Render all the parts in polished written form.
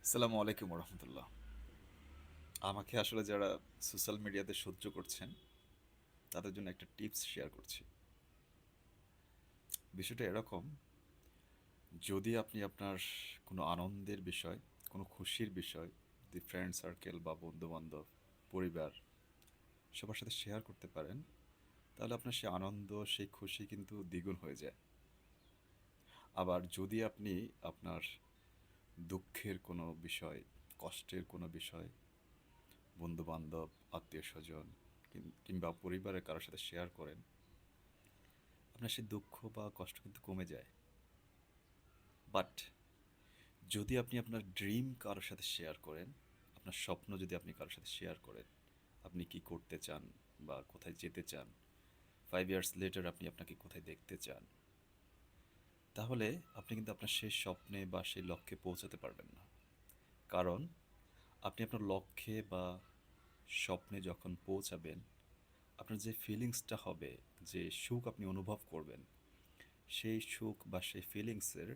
আসসালামু আলাইকুম রহমতুল্লাহ। আমাকে আসলে যারা সোশ্যাল মিডিয়াতে সহ্য করছেন তাদের জন্য একটা টিপস শেয়ার করছি। বিষয়টা এরকম, যদি আপনি আপনার কোনো আনন্দের বিষয়, কোনো খুশির বিষয় যদি ফ্রেন্ড সার্কেল বা বন্ধুবান্ধব, পরিবার সবার সাথে শেয়ার করতে পারেন, তাহলে আপনার সেই আনন্দ, সেই খুশি কিন্তু দ্বিগুণ হয়ে যায়। আবার যদি আপনি আপনার দুঃখের কোনো বিষয়, কষ্টের কোনো বিষয় বন্ধু-বান্ধব, আত্মীয়স্বজন কিংবা পরিবারের কারো সাথে শেয়ার করেন, আপনার সেই দুঃখ বা কষ্ট কিন্তু কমে যায়। বাট যদি আপনি আপনার ড্রিম কারো সাথে শেয়ার করেন, আপনার স্বপ্ন যদি আপনি কারো সাথে শেয়ার করেন, আপনি কি করতে চান বা কোথায় যেতে চান, 5 ইয়ার্স লেটার আপনি আপনাকে কোথায় দেখতে চান, তাহলে আপনি কিন্তু আপনার সেই স্বপ্নে বা সেই লক্ষ্যে পৌঁছাতে পারবেন না। কারণ আপনি আপনার লক্ষ্যে বা স্বপ্নে যখন পৌঁছাবেন, আপনার যে ফিলিংসটা হবে, যে সুখ আপনি অনুভব করবেন, সেই সুখ বা সেই ফিলিংসের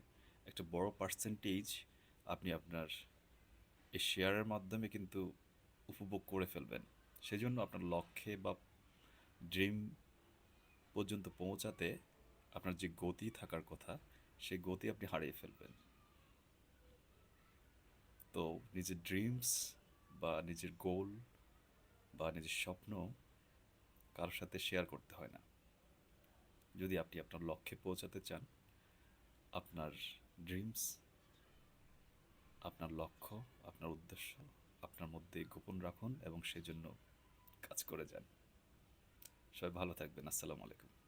একটা বড় পার্সেন্টেজ আপনি আপনার এই শেয়ারের মাধ্যমে কিন্তু উপভোগ করে ফেলবেন। সেজন্য আপনার লক্ষ্যে বা ড্রিম পর্যন্ত পৌঁছাতে আপনার যে গতি থাকার কথা, সেই গতি আপনি হারিয়ে ফেলবেন। তো নিজের ড্রিমস বা নিজের গোল বা নিজের স্বপ্ন কারোর সাথে শেয়ার করতে হয় না। যদি আপনি আপনার লক্ষ্যে পৌঁছাতে চান, আপনার ড্রিমস, আপনার লক্ষ্য, আপনার উদ্দেশ্য আপনার মধ্যে গোপন রাখুন এবং সেজন্য কাজ করে যান। সবাই ভালো থাকবেন। আসসালামু আলাইকুম।